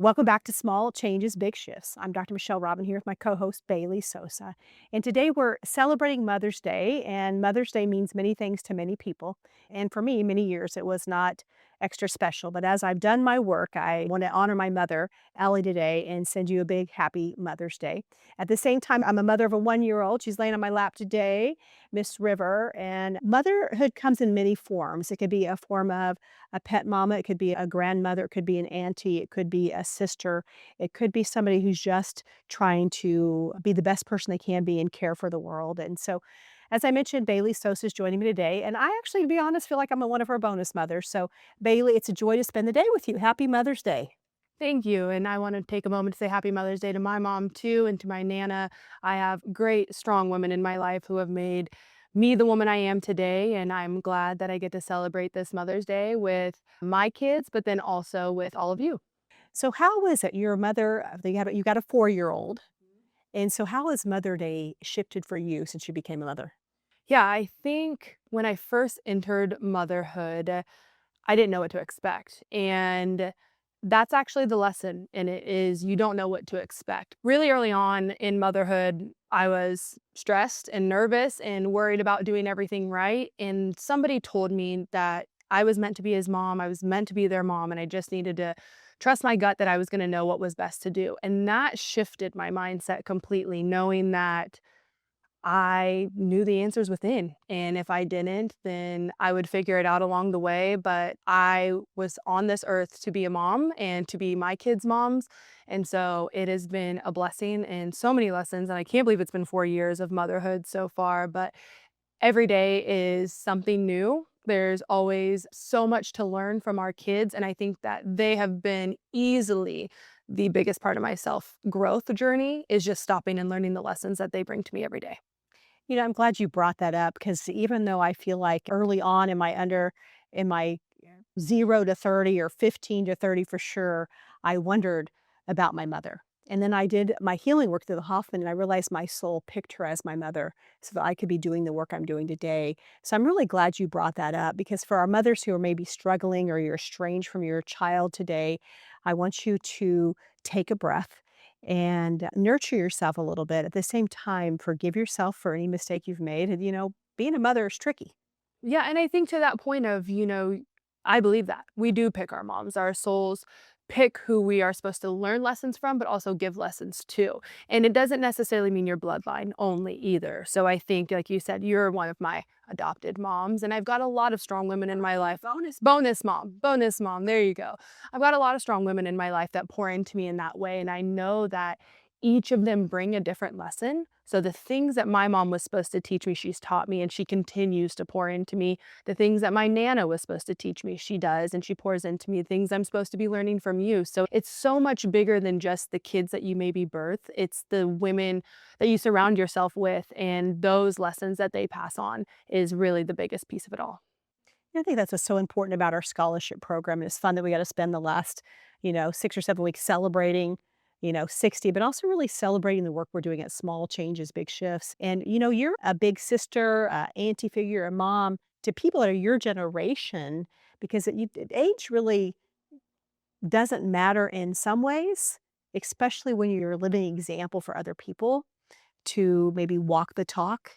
Welcome back to Small Changes, Big Shifts. I'm Dr. Michelle Robin here with my co-host Bayleigh Soza. And today we're celebrating Mother's Day, and Mother's Day means many things to many people. And for me, many years it was not extra special. But as I've done my work, I want to honor my mother, Ellie, today and send you a big happy Mother's Day. At the same time, I'm a mother of a 1-year-old. She's laying on my lap today, Miss River. And motherhood comes in many forms. It could be a form of a pet mama, it could be a grandmother, it could be an auntie, it could be a sister, it could be somebody who's just trying to be the best person they can be and care for the world. And so, as I mentioned, Bayleigh Sosa is joining me today. And I actually, to be honest, feel like I'm one of her bonus mothers. So, Bayleigh, it's a joy to spend the day with you. Happy Mother's Day. Thank you. And I want to take a moment to say happy Mother's Day to my mom too and to my Nana. I have great, strong women in my life who have made me the woman I am today. And I'm glad that I get to celebrate this Mother's Day with my kids, but then also with all of you. So, how was it? Your mother, you got a 4-year-old. And so, how has Mother Day shifted for you since you became a mother? Yeah, I think when I first entered motherhood, I didn't know what to expect. And that's actually the lesson in it is you don't know what to expect. Really early on in motherhood, I was stressed and nervous and worried about doing everything right. And somebody told me that I was meant to be his mom. I was meant to be their mom. And I just needed to trust my gut that I was going to know what was best to do. And that shifted my mindset completely, knowing that I knew the answers within, and if I didn't, then I would figure it out along the way, but I was on this earth to be a mom and to be my kids' moms, and so it has been a blessing and so many lessons, and I can't believe it's been 4 years of motherhood so far, but every day is something new. There's always so much to learn from our kids, and I think that they have been easily the biggest part of my self-growth journey is just stopping and learning the lessons that they bring to me every day. I'm glad you brought that up because even though I feel like early on in my 0 to 30 or 15 to 30 for sure, I wondered about my mother. And then I did my healing work through the Hoffman, and I realized my soul picked her as my mother so that I could be doing the work I'm doing today. So I'm really glad you brought that up because for our mothers who are maybe struggling or you're estranged from your child today, I want you to take a breath and nurture yourself a little bit. At the same time, forgive yourself for any mistake you've made. And, being a mother is tricky. Yeah, and I think to that point of, I believe that. We do pick our moms. Our souls pick who we are supposed to learn lessons from, but also give lessons to. And it doesn't necessarily mean your bloodline only either. So I think, like you said, you're one of my adopted moms, and I've got a lot of strong women in my life. Bonus mom. There you go. I've got a lot of strong women in my life that pour into me in that way. And I know that each of them bring a different lesson. So the things that my mom was supposed to teach me, she's taught me, and she continues to pour into me. The things that my Nana was supposed to teach me, she does, and she pours into me. Things I'm supposed to be learning from you. So it's so much bigger than just the kids that you maybe birth. It's the women that you surround yourself with, and those lessons that they pass on is really the biggest piece of it all. I think that's what's so important about our scholarship program. And it's fun that we got to spend the last, 6 or 7 weeks celebrating, 60, but also really celebrating the work we're doing at Small Changes, Big Shifts. And, you're a big sister, auntie figure, a mom to people that are your generation because age really doesn't matter in some ways, especially when you're a living example for other people to maybe walk the talk.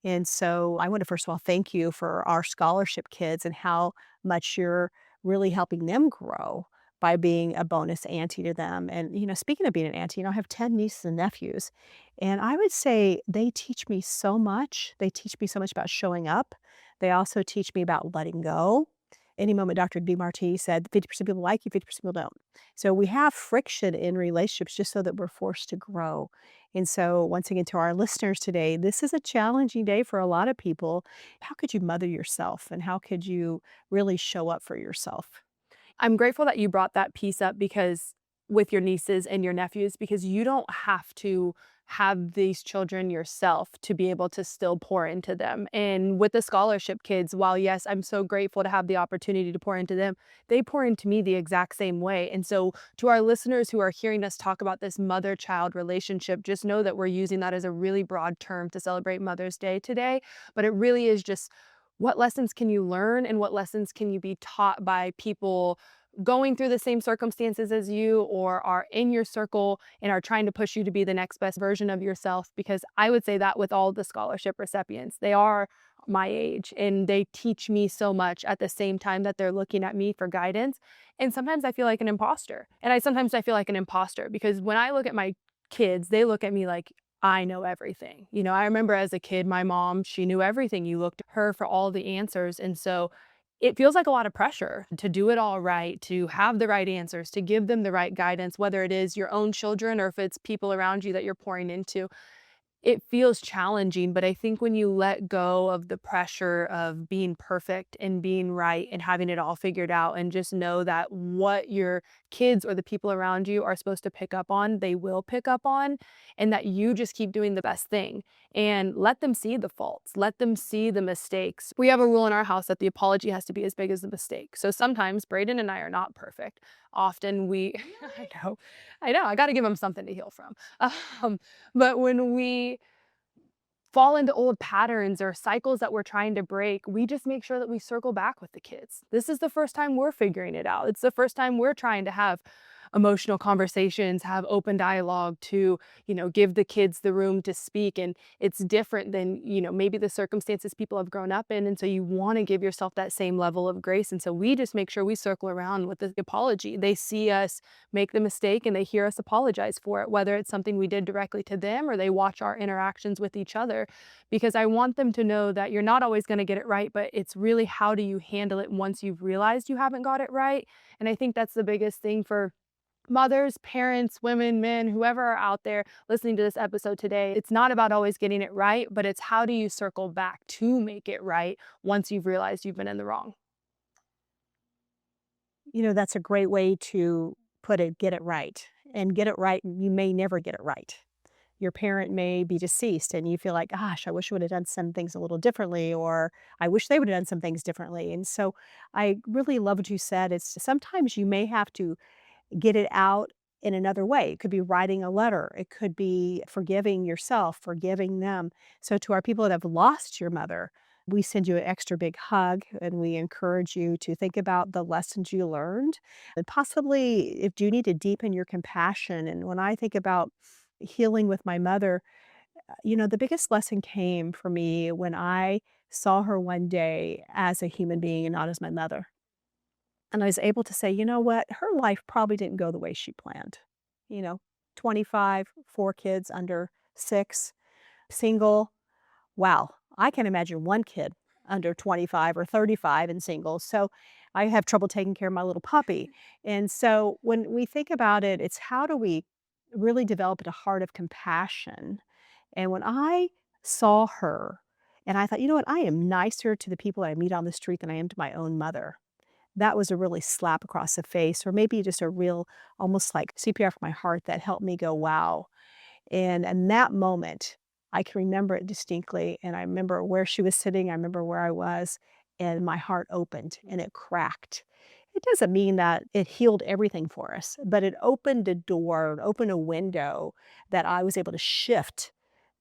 And so I want to first of all thank you for our scholarship kids and how much you're really helping them grow by being a bonus auntie to them. And speaking of being an auntie, I have 10 nieces and nephews, and I would say they teach me so much. They teach me so much about showing up. They also teach me about letting go. Any moment, Dr. DeMartini said 50% people like you, 50% people don't. So we have friction in relationships just so that we're forced to grow. And so, once again, to our listeners today, this is a challenging day for a lot of people. How could you mother yourself and how could you really show up for yourself? I'm grateful that you brought that piece up because with your nieces and your nephews, because you don't have to have these children yourself to be able to still pour into them. And with the scholarship kids, while yes, I'm so grateful to have the opportunity to pour into them, they pour into me the exact same way. And so to our listeners who are hearing us talk about this mother-child relationship, just know that we're using that as a really broad term to celebrate Mother's Day today, but it really is just what lessons can you learn and what lessons can you be taught by people going through the same circumstances as you or are in your circle and are trying to push you to be the next best version of yourself. Because I would say that with all the scholarship recipients, they are my age and they teach me so much at the same time that they're looking at me for guidance. And sometimes I feel like an imposter. And I feel like an imposter because when I look at my kids, they look at me like I know everything. I remember as a kid, my mom, she knew everything. You looked to her for all the answers. And so it feels like a lot of pressure to do it all right, to have the right answers, to give them the right guidance, whether it is your own children or if it's people around you that you're pouring into. It feels challenging, but I think when you let go of the pressure of being perfect and being right and having it all figured out and just know that what your kids or the people around you are supposed to pick up on, they will pick up on, and that you just keep doing the best thing and let them see the faults, let them see the mistakes. We have a rule in our house that the apology has to be as big as the mistake. So sometimes Braden and I are not perfect. Often we, I got to give him something to heal from. Um, but when we fall into old patterns or cycles that we're trying to break, we just make sure that we circle back with the kids. This is the first time we're figuring it out. It's the first time we're trying to have emotional conversations, have open dialogue to, give the kids the room to speak. And it's different than, maybe the circumstances people have grown up in. And so you want to give yourself that same level of grace. And so we just make sure we circle around with the apology. They see us make the mistake and they hear us apologize for it, whether it's something we did directly to them or they watch our interactions with each other, because I want them to know that you're not always going to get it right, but it's really how do you handle it once you've realized you haven't got it right. And I think that's the biggest thing for mothers, parents, women, men, whoever are out there listening to this episode today. It's not about always getting it right, but it's how do you circle back to make it right once you've realized you've been in the wrong. That's a great way to put it, get it right. And get it right, you may never get it right. Your parent may be deceased and you feel like, gosh, I wish I would have done some things a little differently, or I wish they would have done some things differently. And so I really love what you said. It's sometimes you may have to get it out in another way. It could be writing a letter. It could be forgiving yourself, forgiving them. So to our people that have lost your mother, we send you an extra big hug and we encourage you to think about the lessons you learned and possibly if you need to deepen your compassion. And when I think about healing with my mother, the biggest lesson came for me when I saw her one day as a human being and not as my mother. And I was able to say, you know what? Her life probably didn't go the way she planned. You know, 25, 4 kids under 6, single. Wow. I can imagine one kid under 25 or 35 and single. So I have trouble taking care of my little puppy. And so when we think about it, it's how do we really develop a heart of compassion? And when I saw her and I thought, you know what? I am nicer to the people that I meet on the street than I am to my own mother. That was a really slap across the face, or maybe just a real, almost like CPR for my heart that helped me go, wow. And in that moment, I can remember it distinctly. And I remember where she was sitting. I remember where I was, and my heart opened and it cracked. It doesn't mean that it healed everything for us, but it opened a door, it opened a window that I was able to shift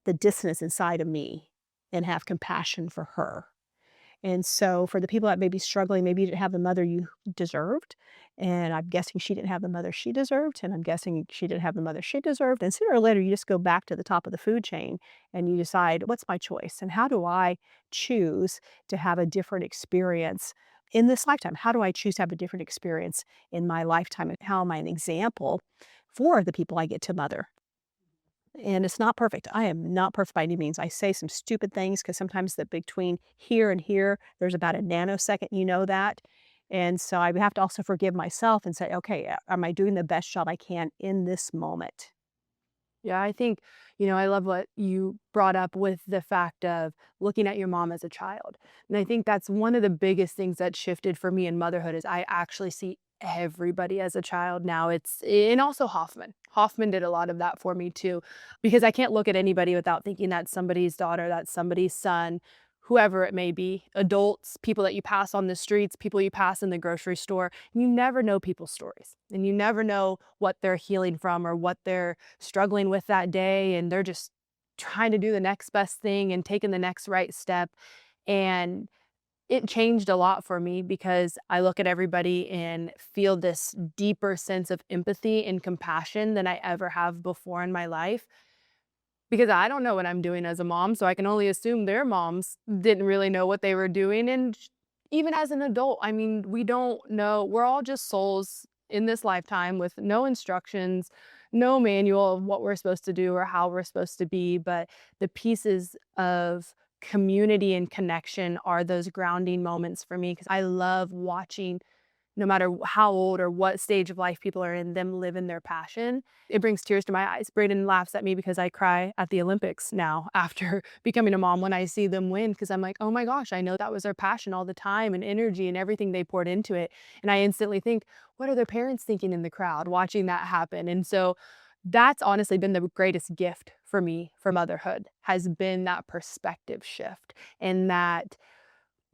the dissonance inside of me and have compassion for her. And so for the people that may be struggling, maybe you didn't have the mother you deserved, and I'm guessing she didn't have the mother she deserved, and I'm guessing she didn't have the mother she deserved, and sooner or later, you just go back to the top of the food chain and you decide, "What's my choice, and how do I choose to have a different experience in this lifetime? How do I choose to have a different experience in my lifetime, and how am I an example for the people I get to mother?" And it's not perfect. I am not perfect by any means. I say some stupid things because sometimes the between here and here, there's about a nanosecond, you know that. And so I have to also forgive myself and say, okay, am I doing the best job I can in this moment? Yeah, I think, I love what you brought up with the fact of looking at your mom as a child. And I think that's one of the biggest things that shifted for me in motherhood is I actually see everybody as a child now. And also Hoffman. Hoffman did a lot of that for me too, because I can't look at anybody without thinking that's somebody's daughter, that's somebody's son, whoever it may be, adults, people that you pass on the streets, people you pass in the grocery store. You never know people's stories and you never know what they're healing from or what they're struggling with that day, and they're just trying to do the next best thing and taking the next right step. And it changed a lot for me because I look at everybody and feel this deeper sense of empathy and compassion than I ever have before in my life. Because I don't know what I'm doing as a mom, so I can only assume their moms didn't really know what they were doing, and even as an adult, I mean, we don't know. We're all just souls in this lifetime with no instructions, no manual of what we're supposed to do or how we're supposed to be, but the pieces of community and connection are those grounding moments for me because I love watching no matter how old or what stage of life people are in, them live in their passion. It brings tears to my eyes. Brayden laughs at me because I cry at the Olympics now after becoming a mom when I see them win because I'm like, oh my gosh, I know that was their passion all the time and energy and everything they poured into it. And I instantly think, what are their parents thinking in the crowd watching that happen? And so that's honestly been the greatest gift for me for motherhood has been that perspective shift and that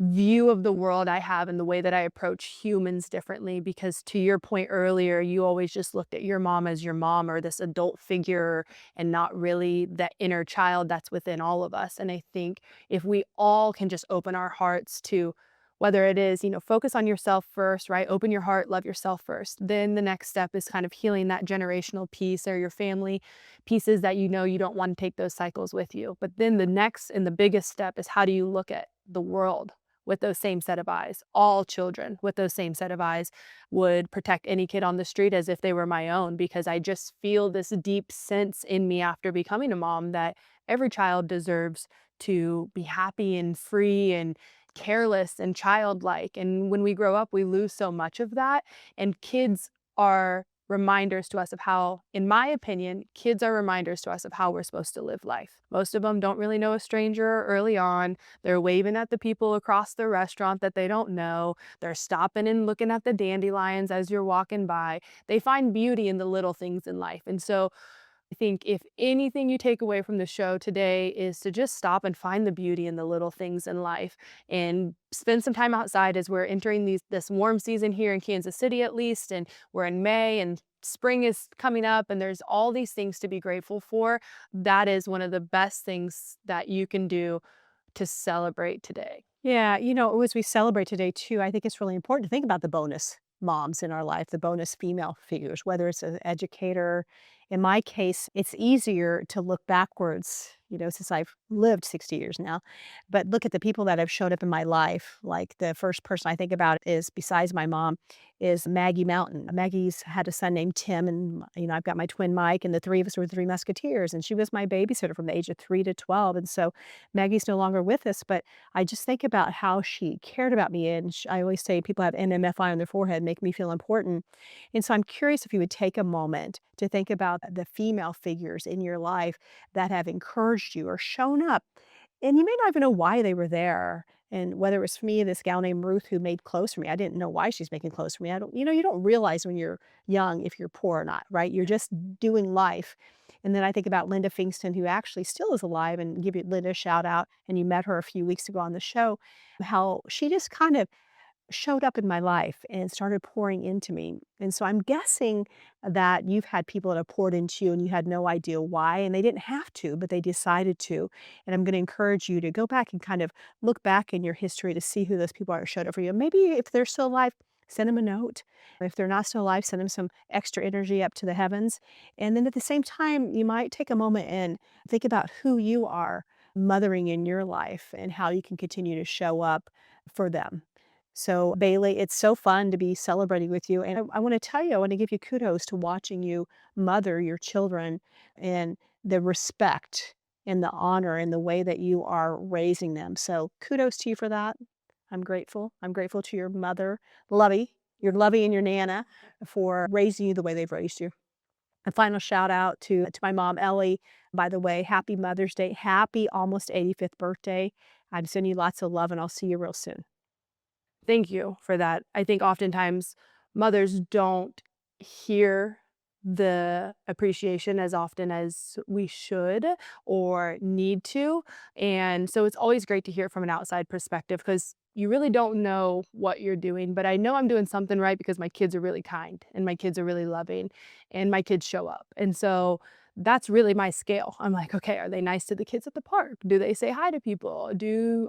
view of the world I have and the way that I approach humans differently because to your point earlier, you always just looked at your mom as your mom or this adult figure and not really that inner child that's within all of us. And I think if we all can just open our hearts to whether it is, focus on yourself first, right? Open your heart, love yourself first. Then the next step is kind of healing that generational piece or your family pieces that you don't want to take those cycles with you. But then the next and the biggest step is how do you look at the world with those same set of eyes. All children with those same set of eyes would protect any kid on the street as if they were my own because I just feel this deep sense in me after becoming a mom that every child deserves to be happy and free and careless and childlike. And when we grow up, we lose so much of that. And kids are reminders to us of how, in my opinion, kids are reminders to us of how we're supposed to live life. Most of them don't really know a stranger early on. They're waving at the people across the restaurant that they don't know. They're stopping and looking at the dandelions as you're walking by. They find beauty in the little things in life. And so I think if anything you take away from the show today is to just stop and find the beauty in the little things in life and spend some time outside as we're entering this warm season here in Kansas City at least and we're in May and spring is coming up and there's all these things to be grateful for. That is one of the best things that you can do to celebrate today. Yeah, as we celebrate today too, I think it's really important to think about the bonus moms in our life, the bonus female figures, whether it's an educator. In my case, it's easier to look backwards, since I've lived 60 years now, but look at the people that have showed up in my life. Like the first person I think about is, besides my mom, is Maggie Mountain. Maggie's had a son named Tim, and I've got my twin Mike, and the three of us were the Three Musketeers, and she was my babysitter from the age of 3 to 12. And so Maggie's no longer with us, but I just think about how she cared about me, and I always say people have NMFI on their forehead, make me feel important. And so I'm curious if you would take a moment to think about the female figures in your life that have encouraged you or shown up, and you may not even know why they were there. And whether it was for me, this gal named Ruth who made clothes for me, I didn't know why she's making clothes for me. I don't, you don't realize when you're young if you're poor or not, right? You're just doing life. And then I think about Linda Fingston, who actually still is alive, and give you Linda a shout out. And you met her a few weeks ago on the show, how she just kind of showed up in my life and started pouring into me. And so I'm guessing that you've had people that have poured into you and you had no idea why, and they didn't have to, but they decided to. And I'm going to encourage you to go back and kind of look back in your history to see who those people are that showed up for you. Maybe if they're still alive, send them a note. If they're not still alive, send them some extra energy up to the heavens. And then at the same time, you might take a moment and think about who you are mothering in your life and how you can continue to show up for them. So, Bailey, it's so fun to be celebrating with you. And I want to tell you, I want to give you kudos to watching you mother your children and the respect and the honor and the way that you are raising them. So, kudos to you for that. I'm grateful. I'm grateful to your mother, Lovey and your Nana for raising you the way they've raised you. A final shout out to my mom, Ellie. By the way, happy Mother's Day. Happy almost 85th birthday. I'm sending you lots of love and I'll see you real soon. Thank you for that. I think oftentimes mothers don't hear the appreciation as often as we should or need to. And so it's always great to hear it from an outside perspective because you really don't know what you're doing. But I know I'm doing something right because my kids are really kind and my kids are really loving and my kids show up. And so that's really my scale. I'm like, okay, are they nice to the kids at the park? Do they say hi to people?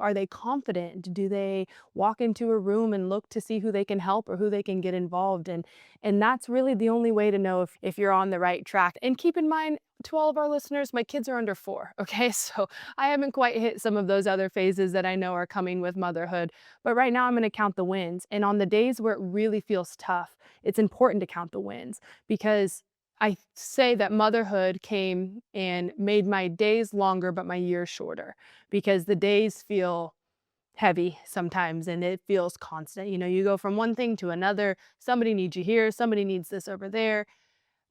Are they confident? Do they walk into a room and look to see who they can help or who they can get involved in? And that's really the only way to know if you're on the right track. And keep in mind, to all of our listeners, my kids are under 4, okay? So I haven't quite hit some of those other phases that I know are coming with motherhood. But right now I'm gonna count the wins. And on the days where it really feels tough, it's important to count the wins because I say that motherhood came and made my days longer, but my years shorter because the days feel heavy sometimes and it feels constant. You know, you go from one thing to another. Somebody needs you here, somebody needs this over there.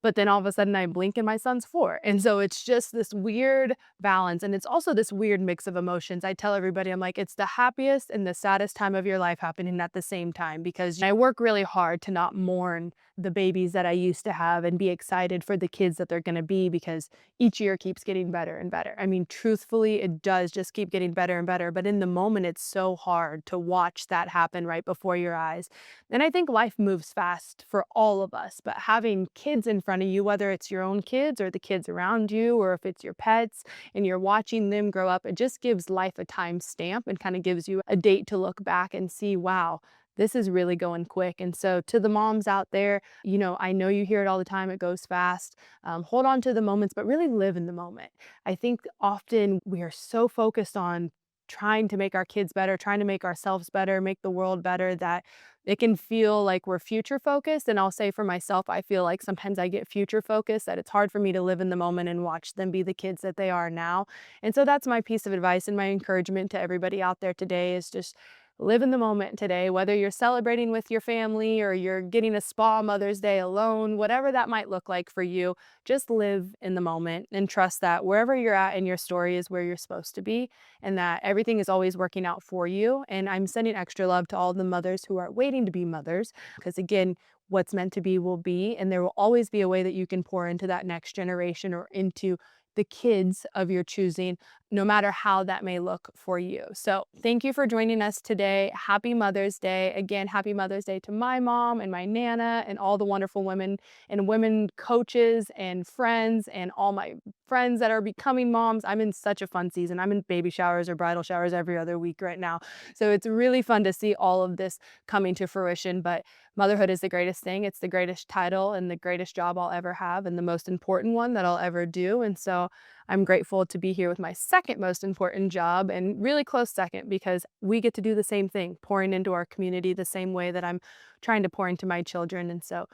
But then all of a sudden I blink and my son's 4. And so it's just this weird balance. And it's also this weird mix of emotions. I tell everybody, I'm like, it's the happiest and the saddest time of your life happening at the same time because I work really hard to not mourn the babies that I used to have and be excited for the kids that they're going to be because each year keeps getting better and better. I mean, truthfully, it does just keep getting better and better. But in the moment, it's so hard to watch that happen right before your eyes. And I think life moves fast for all of us, but having kids in front of you, whether it's your own kids or the kids around you, or if it's your pets and you're watching them grow up, it just gives life a time stamp and kind of gives you a date to look back and see, wow, this is really going quick. And so, to the moms out there, I know you hear it all the time, it goes fast. Hold on to the moments, but really live in the moment. I think often we are so focused on trying to make our kids better, trying to make ourselves better, make the world better, that it can feel like we're future focused. And I'll say for myself, I feel like sometimes I get future focused, that it's hard for me to live in the moment and watch them be the kids that they are now. And so that's my piece of advice and my encouragement to everybody out there today is just live in the moment today, whether you're celebrating with your family or you're getting a spa Mother's Day alone, whatever that might look like for you, just live in the moment and trust that wherever you're at in your story is where you're supposed to be and that everything is always working out for you. And I'm sending extra love to all the mothers who are waiting to be mothers because, again, what's meant to be will be, and there will always be a way that you can pour into that next generation or into the kids of your choosing, no matter how that may look for you. So thank you for joining us today. Happy Mother's Day. Again, happy Mother's Day to my mom and my Nana and all the wonderful women and women coaches and friends and all my friends that are becoming moms. I'm in such a fun season. I'm in baby showers or bridal showers every other week right now. So it's really fun to see all of this coming to fruition. But motherhood is the greatest thing. It's the greatest title and the greatest job I'll ever have and the most important one that I'll ever do. And so I'm grateful to be here with my second most important job and really close second because we get to do the same thing, pouring into our community the same way that I'm trying to pour into my children. And so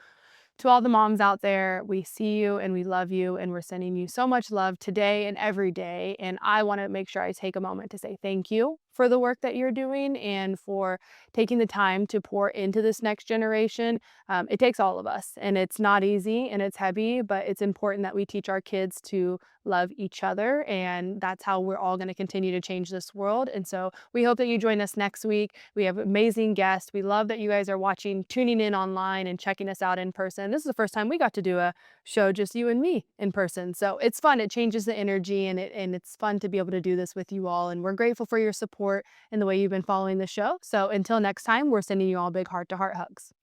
to all the moms out there, we see you and we love you and we're sending you so much love today and every day. And I want to make sure I take a moment to say thank you for the work that you're doing and for taking the time to pour into this next generation. It takes all of us and it's not easy and it's heavy, but it's important that we teach our kids to love each other. And that's how we're all going to continue to change this world. And so we hope that you join us next week. We have amazing guests. We love that you guys are watching, tuning in online and checking us out in person. This is the first time we got to do a show, just you and me in person. So it's fun. It changes the energy and it's fun to be able to do this with you all. And we're grateful for your support and the way you've been following the show. So until next time, we're sending you all big heart to heart hugs.